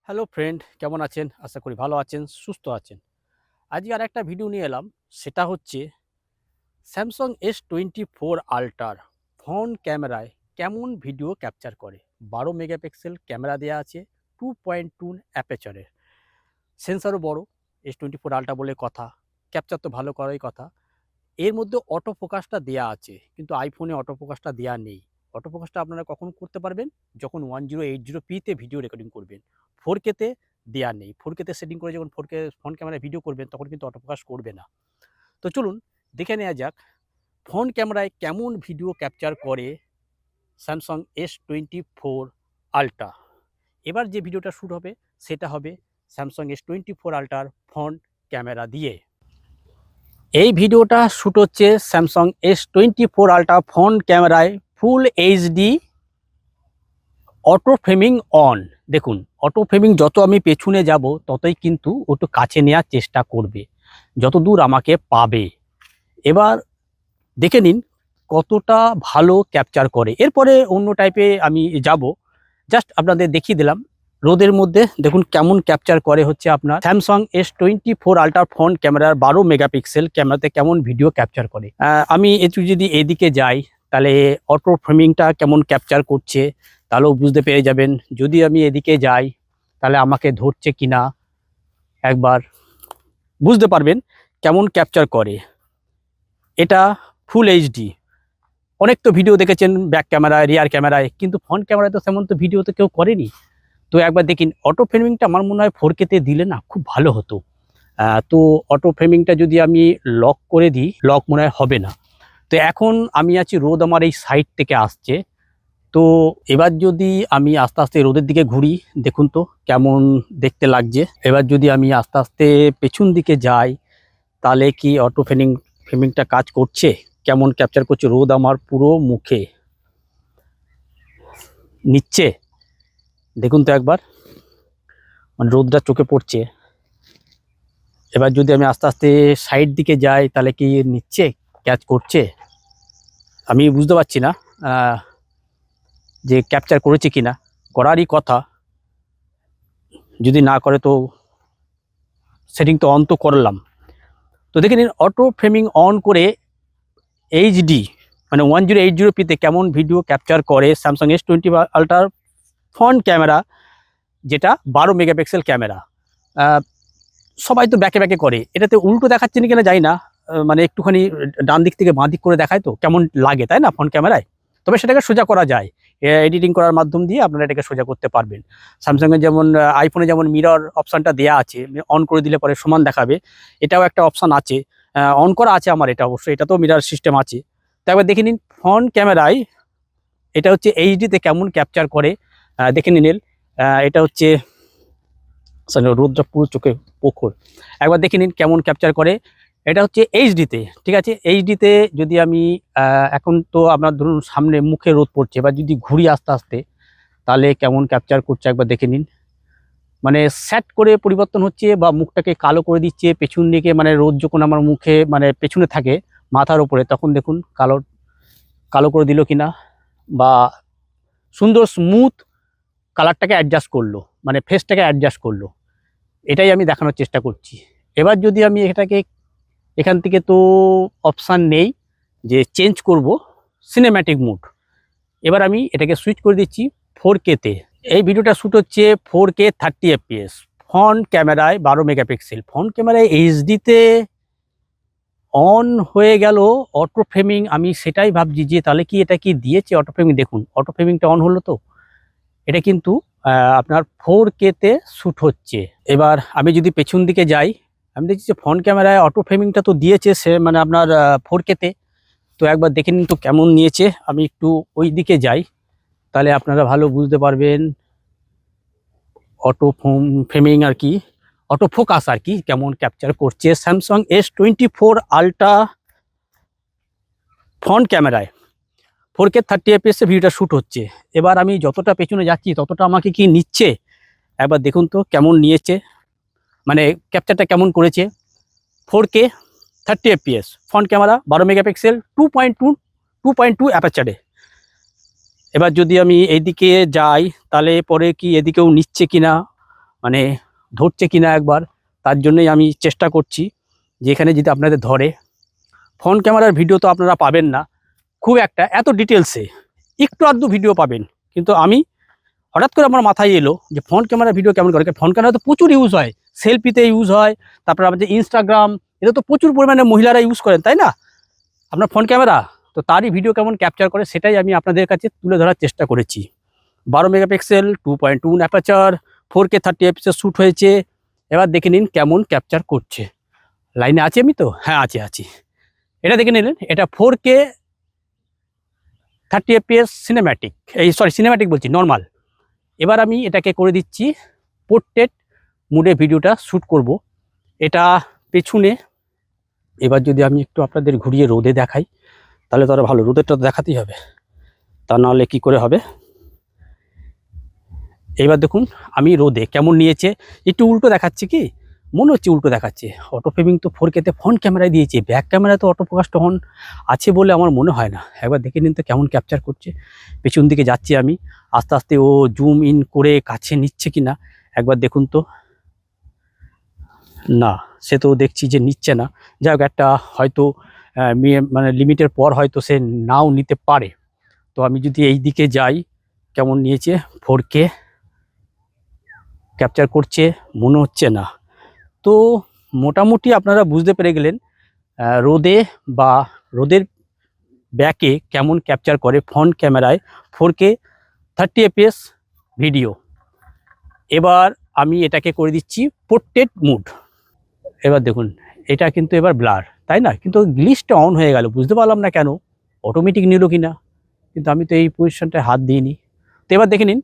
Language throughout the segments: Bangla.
হ্যালো ফ্রেন্ড, কেমন আছেন? আশা করি ভালো আছেন, সুস্থ আছেন। আজকে আরেকটা ভিডিও নিয়ে এলাম। সেটা হচ্ছে Samsung S24 Ultra ফ্রন্ট ক্যামেরায় কেমন ভিডিও ক্যাপচার করে। 12 মেগাপিক্সেল ক্যামেরা দেয়া আছে, 2.2 অ্যাপারচারের। সেন্সরও বড়, S24 Ultra বলে কথা। ক্যাপচার তো ভালো করারই কথা। এর মধ্যে অটো ফোকাসটা দেয়া আছে, কিন্তু আইফোনে অটো ফোকাসটা দেয়া নেই। অটো ফোকাসটা আপনারা কখন করতে পারবেন? যখন 1080p তে ভিডিও রেকর্ডিং করবেন। 4K তে দেয়া নেই। 4K তে সেটিং করে যখন 4K ফ্রন্ট ক্যামেরায় ভিডিও করবেন, তখন কিন্তু অটো ফোকাস করবে না। তো চলুন দেখে নেওয়া যাক ফ্রন্ট ক্যামেরায় কেমন ভিডিও ক্যাপচার করে Samsung S24 Ultra। এবার যে ভিডিওটা শুট হবে সেটা হবে Samsung S24 Ultra র ফ্রন্ট ক্যামেরা দিয়ে। এই ভিডিওটা শুট হচ্ছে Samsung S24 Ultra ফ্রন্ট ক্যামেরায় full HD auto framing on. দেখুন, অটো ফ্রেমিং যত আমি পেছনে যাব ততই কিন্তু একটু কাছে নেওয়ার চেষ্টা করবে, যতদূর আমাকে পাবে। এবার দেখে নিন কতটা ভালো ক্যাপচার করে। এরপরে অন্য টাইপে আমি যাব, জাস্ট আপনাদের দেখিয়ে দিলাম। রোদের মধ্যে দেখুন কেমন ক্যাপচার করে হচ্ছে আপনার Samsung S24 Ultra ফ্রন্ট ক্যামেরার 12 মেগাপিক্সেল ক্যামেরাতে কেমন ভিডিও ক্যাপচার করে। আমি একটু যদি এদিকে যাই তাহলে অটো ফ্রেমিংটা কেমন ক্যাপচার করছে তাহলেও বুঝতে পেরে যাবেন। যদি আমি এদিকে যাই তাহলে আমাকে ধরছে কিনা একবার বুঝতে পারবেন কেমন ক্যাপচার করে। এটা ফুল এইচডি। অনেক তো ভিডিও দেখেছেন ব্যাক ক্যামেরায়, রিয়ার ক্যামেরায়, কিন্তু ফ্রন্ট ক্যামেরায় তো তেমন তো ভিডিও তো কেউ করেনি। তো একবার দেখিন অটো ফ্রেমিংটা আমার মনে হয় 4K তে দিলে না খুব ভালো হতো। তো অটো ফ্রেমিংটা যদি আমি লক করে দিই, লক মনে হয় হবে না। তো এখন আমি আছি, রোদ আমার এই সাইড থেকে আসছে। তো এবার যদি আমি আস্তে আস্তে রোদের দিকে ঘুরি, দেখুন তো কেমন দেখতে লাগছে। এবার যদি আমি আস্তে আস্তে পেছন দিকে যাই তাহলে কি অটো ফ্রেমিংটা কাজ করছে, কেমন ক্যাপচার করছে। রোদ আমার পুরো মুখে নিচ্ছে, দেখুন তো একবার, মানে রোদটা চোখে পড়ছে। এবার যদি আমি আস্তে আস্তে সাইড দিকে যাই তাহলে কি নিচ্ছে, ক্যাচ করছে, আমি বুঝতে পারছি না যে ক্যাপচার করেছে কিনা। করারই কথা, যদি না করে তো সেটিং তো অন তো করলাম। তো দেখে নিন অটো ফ্রেমিং অন করে এইচডি মানে 1080p তে কেমন ভিডিও ক্যাপচার করে Samsung S24 Ultra front camera, যেটা 12 মেগাপিক্সেল ক্যামেরা। সবাই তো ব্যাকে ব্যাকে করে, এটাতে উল্টো দেখাচ্ছে না কিনা জানি না। মানে একটুখানি ডান দিক থেকে বাঁ দিক করে দেখায়, তো কেমন লাগে তাই না ফ্রন্ট ক্যামেরায়। তবে সেটাকে সোজা করা যায়, এডিটিং করার মাধ্যম দিয়ে আপনারা এটাকে সোজা করতে পারবেন। স্যামসাংয়ের যেমন আইফোনে যেমন মিরর অপশানটা দেওয়া আছে, অন করে দিলে পরে সমান দেখাবে, এটাও একটা অপশান আছে। অন করা আছে আমার, এটা অবশ্যই, এটা তো মিরর সিস্টেম আছে। তো একবার দেখে নিন ফ্রন্ট ক্যামেরায় এটা হচ্ছে এইচডিতে কেমন ক্যাপচার করে, দেখে নিন। এটা হচ্ছে রোদটা পুরো চোখে প্রখর, একবার দেখে নিন কেমন ক্যাপচার করে। এটা হচ্ছে এইচডিতে, ঠিক আছে। এইচডিতে যদি আমি এখন তো আপনার ধরুন সামনে মুখে রোদ পড়ছে, এবার যদি ঘুরি আস্তে আস্তে তাহলে কেমন ক্যাপচার করছে একবার দেখে নিন। মানে সেট করে পরিবর্তন হচ্ছে, বা মুখটাকে কালো করে দিচ্ছে পেছন দিকে, মানে রোদ যখন আমার মুখে মানে পেছনে থাকে মাথার উপরে, তখন দেখুন কালো কালো করে দিল কিনা, বা সুন্দর স্মুথ কালারটাকে অ্যাডজাস্ট করলো, মানে ফেসটাকে অ্যাডজাস্ট করলো। এটাই আমি দেখানোর চেষ্টা করছি। এবার যদি আমি এটাকে এখান থেকে তো অপশান নেই যে চেঞ্জ করব সিনেম্যাটিক মুড। এবার আমি এটাকে সুইচ করে দিচ্ছি 4K তে। এই ভিডিওটা শ্যুট হচ্ছে 4K 30fps ফ্রন্ট ক্যামেরায় 12 মেগাপিক্সেল। ফ্রন্ট ক্যামেরায় এইচডিতে অন হয়ে গেল অটো ফ্রেমিং। আমি সেটাই ভাবছি যে তাহলে কি এটা কি দিয়েছে অটো ফ্রেমিং। দেখুন অটো ফ্রেমিংটা অন হলো, তো এটা কিন্তু আপনার 4K তে শ্যুট হচ্ছে। এবার আমি যদি পেছন দিকে যাই, আমি দেখছি যে ফ্রন্ট ক্যামেরায় অটো ফ্রেমিংটা তো দিয়েছে সে, মানে আপনার 4K তে। তো একবার দেখে নিন তো কেমন নিয়েছে। আমি একটু ওই দিকে যাই, তাহলে আপনারা ভালো বুঝতে পারবেন অটো ফ্রেমিং আর কি, অটো ফোকাস আর কি কেমন ক্যাপচার করছে Samsung S24 Ultra ফ্রন্ট ক্যামেরায়। 4K 30fps ভিডিওটা শ্যুট হচ্ছে। এবার আমি যতটা পেছনে যাচ্ছি ততটা আমাকে কি নিচ্ছে একবার দেখুন তো কেমন নিয়েছে, মানে ক্যাপচারটা কেমন করেছে। 4K 30fps front camera, 12 megapixel, 2.2 অ্যাপারচারে। এবার যদি আমি এইদিকে যাই তাহলে পরে কি এদিকেও নিচ্ছে কিনা, মানে ধরছে কিনা একবার, তার জন্যই আমি চেষ্টা করছি যে এখানে যদি আপনাদের ধরে। ফ্রন্ট ক্যামেরার ভিডিও তো আপনারা পাবেন না খুব একটা এত ডিটেলসে, একটু আধটু ভিডিও পাবেন, কিন্তু আমি হঠাৎ করে আমার মাথায় এলো যে ফ্রন্ট ক্যামেরা ভিডিও কেমন করে। ফ্রন্ট ক্যামেরা তো প্রচুর ইউজ হয়, সেলফিতে ইউজ হয়, তারপরে আমাদের ইনস্টাগ্রাম, এটা তো প্রচুর পরিমাণে মহিলারা ইউজ করেন, তাই না? আপনার ফ্রন্ট ক্যামেরা তো তারই ভিডিও কেমন ক্যাপচার করে সেটাই আমি আপনাদের কাছে তুলে ধরার চেষ্টা করেছি। 12 megapixel 2.2 aperture, 4K 30 FPS shoot হয়েছে। এবার দেখে নিন কেমন ক্যাপচার করছে। লাইনে আছি আমি তো? হ্যাঁ আছি। এটা দেখে নিলেন, এটা 4K 30 এফপিএস সিনেম্যাটিক, সিনেম্যাটিক বলছি, নর্মাল। এবার আমি এটাকে করে দিচ্ছি পোর্ট্রেট মুডে ভিডিওটা শ্যুট করব। এটা পেছনে, এবার যদি আমি একটু আপনাদের ঘুরিয়ে রোদে দেখাই তাহলে তো আরো ভালো, রোদেরটা তো দেখাতেই হবে, তা নাহলে কি করে হবে। এইবার দেখুন আমি রোদে কেমন নিয়েছে, একটু উল্টো দেখাচ্ছে, কি মনে হচ্ছে উল্টো দেখাচ্ছে। অটো ফ্রেমিং তো 4K-তে ফ্রন্ট ক্যামেরায় দিয়েছে, ব্যাক ক্যামেরায় তো অটো ফোকাস অন আছে বলে আমার মনে হয় না। একবার দেখে নিন তো কেমন ক্যাপচার করছে। পেছন দিকে যাচ্ছি আমি, আস্তে আস্তে ও জুম ইন করে কাছে নিচ্ছে কিনা একবার দেখুন তো। না, সে তো দেখছি যে নিচ্ছে না। যাই হোক, একটা হয়তো মানে লিমিটের পর হয়তো সে নাও নিতে পারে। তো আমি যদি এই দিকে যাই, কেমন নিয়েছে, 4K ক্যাপচার করছে মনে হচ্ছে না। তো মোটামুটি আপনারা বুঝতে পেরে গেলেন রোদে বা রোদের ব্যাকে কেমন ক্যাপচার করে ফ্রন্ট ক্যামেরায় 4K 30 এফপিএস ভিডিও। এবার আমি এটাকে করে দিচ্ছি পোর্ট্রেট মুড। এবার দেখুন এটা কিন্তু এবার ব্লার, তাই না? কিন্তু গ্লিচটা অন হয়ে গেল, বুঝতে পারলাম না কেন, অটোমেটিক নিল কিনা, কিন্তু আমি তো এই পজিশনটায় হাত দিইনি। তো এবার দেখে নিন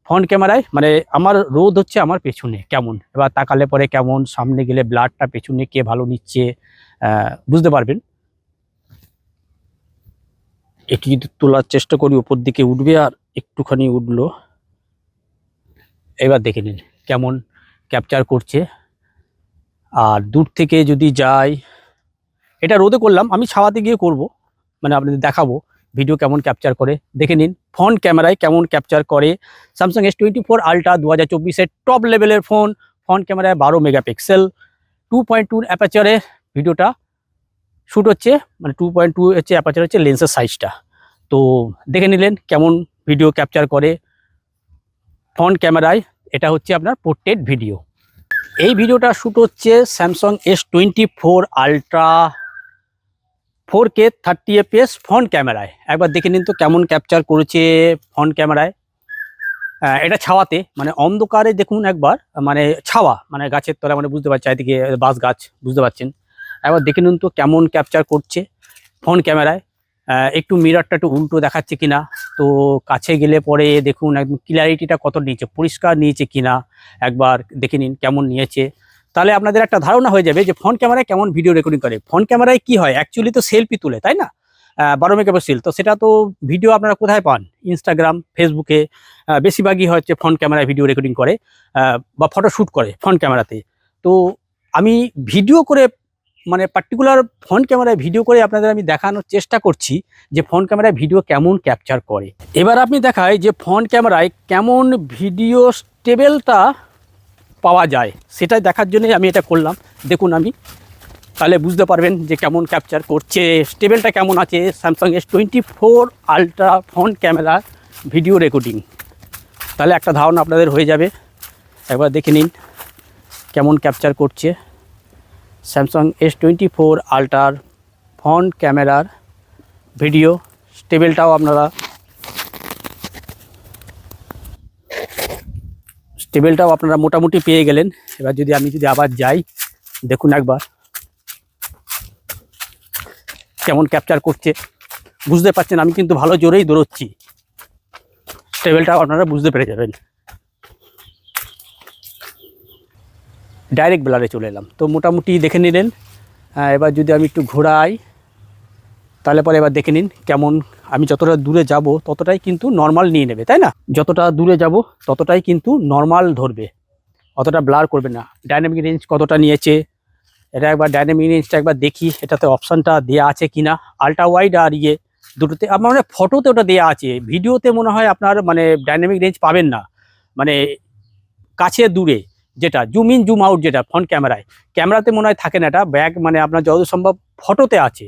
ফ্রন্ট ক্যামেরায়, মানে আমার রোদ হচ্ছে আমার পেছনে কেমন, এবার তাকালে পরে কেমন, সামনে গেলে ব্লারটা পেছনে কে ভালো নিচ্ছে বুঝতে পারবেন। এটি যদি তোলার চেষ্টা করি উপর দিকে উঠবে, আর একটুখানি উঠলো। এবার দেখে নিন কেমন ক্যাপচার করছে। আর দূর থেকে যদি যাই, এটা রোদে করলাম, আমি ছাওয়াতে গিয়ে করব, মানে আপনাদের দেখাবো ভিডিও কেমন ক্যাপচার করে। দেখে নিন ফ্রন্ট ক্যামেরায় কেমন ক্যাপচার করে। স্যামসাং S24 আলট্রা 2024-এর টপ লেভেলের ফোন, ফ্রন্ট ক্যামেরায় 12 মেগাপিক্সেল 2.2 অ্যাপারচারে ভিডিওটা শ্যুট হচ্ছে, মানে 2.2 হচ্ছে অ্যাপারচার, হচ্ছে লেন্সের সাইজটা। তো দেখে নিলেন কেমন ভিডিও ক্যাপচার করে ফ্রন্ট ক্যামেরায়। এটা হচ্ছে আপনার পোর্ট্রেট ভিডিও। এই ভিডিওটা শ্যুট হচ্ছে Samsung S24 ultra 4K 30 FPS front ক্যামেরায়। একবার দেখে নিন তো কেমন ক্যাপচার করেছে ফ্রন্ট ক্যামেরায়। এটা ছাওয়াতে, মানে অন্ধকারে দেখুন একবার, মানে ছাওয়া, মানে গাছের তলায়, মানে বুঝতে পারছি এদিকে বাঁশ গাছ, বুঝতে পারছেন। একবার দেখে নিন তো কেমন ক্যাপচার করছে ফ্রন্ট ক্যামেরায়। একটু মিররটা একটু উল্টো দেখাচ্ছে কিনা, তো কাছে গেলে পরে দেখুন একদম ক্লিয়ারিটিটা কত নিয়েছে, পরিষ্কার নিয়েছে কিনা একবার দেখে নিন কেমন নিয়েছে। তাহলে আপনাদের একটা ধারণা হয়ে যাবে যে ফ্রন্ট ক্যামেরায় কেমন ভিডিও রেকর্ডিং করে। ফ্রন্ট ক্যামেরায় কি হয়, অ্যাকচুয়ালি তো সেলফি তুলে, তাই না? 12 মেগাপিক্সেল, তো সেটা তো ভিডিও আপনারা কোথায় পান? ইনস্টাগ্রাম, ফেসবুকে বেশিরভাগই হচ্ছে ফ্রন্ট ক্যামেরায় ভিডিও রেকর্ডিং করে বা ফটো শ্যুট করে ফ্রন্ট ক্যামেরাতে। তো আমি ভিডিও করে, মানে পার্টিকুলার ফ্রন্ট ক্যামেরায় ভিডিও করে আপনাদের আমি দেখানোর চেষ্টা করছি যে ফ্রন্ট ক্যামেরায় ভিডিও কেমন ক্যাপচার করে। এবার আপনি দেখায় যে ফ্রন্ট ক্যামেরায় কেমন ভিডিও স্টেবলটা পাওয়া যায়, সেটাই দেখার জন্যই আমি এটা করলাম। দেখুন আমি, তাহলে বুঝতে পারবেন যে কেমন ক্যাপচার করছে, স্টেবলটা কেমন আছে Samsung S24 ultra front camera video recording. তাহলে একটা ধারণা আপনাদের হয়ে যাবে। একবার দেখে নিন কেমন ক্যাপচার করছে স্যামসাং S24 আলট্রার ফ্রন্ট ক্যামেরার ভিডিও স্টেবলটাও আপনারা মোটামুটি পেয়ে গেলেন। এবার যদি আমি আবার যাই, দেখুন একবার কেমন ক্যাপচার করছে, বুঝতে পারছেন আমি কিন্তু ভালো জোরেই দৌড়চ্ছি, স্টেবলটাও আপনারা বুঝতে পেরে যাবেন। ডাইরেক্ট ব্লারে চলে এলাম, তো মোটামুটি দেখে নিলেন। এবার যদি আমি একটু ঘোরাই, তাহলে পরে এবার দেখে নিন কেমন, আমি যতটা দূরে যাব ততটাই কিন্তু নর্মাল নিয়ে নেবে, তাই না? যতটা দূরে যাব ততটাই কিন্তু নর্মাল ধরবে, অতটা ব্লার করবে না। ডাইনামিক রেঞ্জ কতটা নিয়েছে, এটা একবার ডাইনামিক রেঞ্জটা একবার দেখি, এটাতে অপশানটা দেওয়া আছে কিনা। আলট্রা ওয়াইড আর দুটোতে আপনার, মানে ফটোতে ওটা দেওয়া আছে, ভিডিওতে মনে হয় আপনার মানে ডাইনামিক রেঞ্জ পাবেন না, মানে কাছে দূরে যেটা জুম ইন জুম আউট, যেটা ফ্রন্ট ক্যামেরাতে মনে হয় থাকে না, এটা ব্যাক মানে আপনার যতদূর সম্ভব ফটোতে আছে।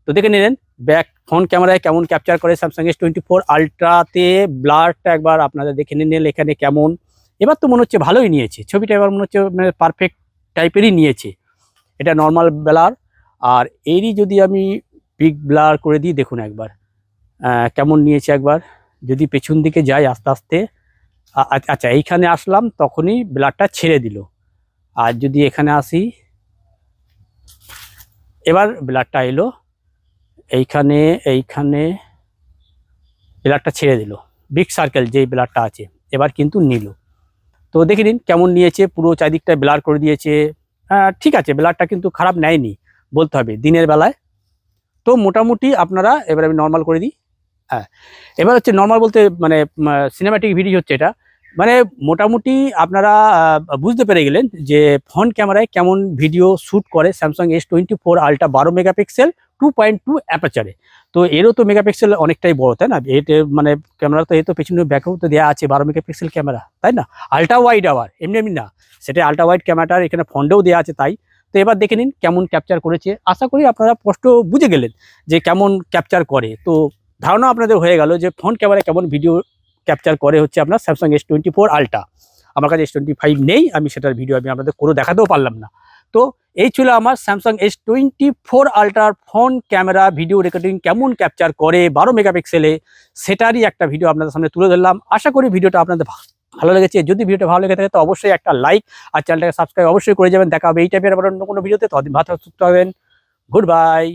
তো দেখে নিলেন ব্যাক ফ্রন্ট ক্যামেরায় কেমন ক্যাপচার করে স্যামসাং S24 আলট্রাতে। ব্লারটা একবার আপনারা দেখে নিলেন এখানে কেমন। এবার তো মনে হচ্ছে ভালোই নিয়েছে ছবিটা, এবার মনে হচ্ছে মানে পারফেক্ট টাইপেরই নিয়েছে। এটা নর্মাল ব্লার। আর এরই যদি আমি বিগ ব্লার করে দিই, দেখুন একবার কেমন নিয়েছে। একবার যদি পেছন দিকে যাই আস্তে আস্তে, আচ্ছা এইখানে আসলাম তখনই ব্লারটা ছেড়ে দিল। আর যদি এখানে আসি, এবার ব্লারটা এলো এইখানে, এইখানে ব্লারটা ছেড়ে দিল। বিগ সার্কেল যেই ব্লারটা আছে এবার কিন্তু নিল। তো দেখে নিন কেমন নিয়েছে, পুরো চারিদিকটা ব্লার করে দিয়েছে। ঠিক আছে, ব্লারটা কিন্তু খারাপ নেয়নি বলতে হবে দিনের বেলায়। তো মোটামুটি আপনারা, এবার আমি নর্মাল করে দিই। হ্যাঁ, এবার হচ্ছে নর্মাল বলতে মানে সিনেম্যাটিক ভিডিও হচ্ছে এটা। মানে মোটামুটি আপনারা বুঝতে পেরে গেলেন যে ফ্রন্ট ক্যামেরায় কেমন ভিডিও শ্যুট করে স্যামসাং S24 আলট্রা 12 মেগাপিক্সেল 2.2 অ্যাপারচারে। তো এরও তো মেগাপিক্সেল অনেকটাই বড়, তাই না? এতে মানে ক্যামেরা তো তো পেছনে ব্যাকেও তো দেওয়া আছে 12 মেগাপিক্সেল ক্যামেরা, তাই না? আলট্রা ওয়াইড, আবার এমনি এমনি না, সেটা আলট্রা ওয়াইড ক্যামেরাটার এখানে ফ্রন্টেও দেওয়া আছে তাই। তো এবার দেখে নিন কেমন ক্যাপচার করেছে। আশা করি আপনারা স্পষ্ট বুঝে গেলেন যে কেমন ক্যাপচার করে। তো ধারণা আপনাদের হয়ে গেল যে ফ্রন্ট ক্যামেরায় কেমন ভিডিও ক্যাপচার করে হচ্ছে আপনার স্যামসাং S24 আলট্রা। আমার কাছে S25 নেই, আমি সেটার ভিডিও আমি আপনাদের করে দেখাতেও পারলাম না। তো এই ছিল আমার স্যামসাং S24 আলট্রার ফ্রন্ট ক্যামেরা ভিডিও রেকর্ডিং কেমন ক্যাপচার করে 12 মেগাপিক্সেলে, সেটারই একটা ভিডিও আপনাদের সামনে তুলে ধরলাম। আশা করি ভিডিওটা আপনাদের ভালো লেগেছে। যদি ভিডিওটা ভালো লেগে থাকে তো অবশ্যই একটা লাইক আর চ্যানেলটাকে সাবস্ক্রাইব অবশ্যই করে যাবেন। দেখা হবে এই টাইপের আবার অন্য কোনো ভিডিওতে। ততদিন ভালো সুস্থ হবেন। Good bye.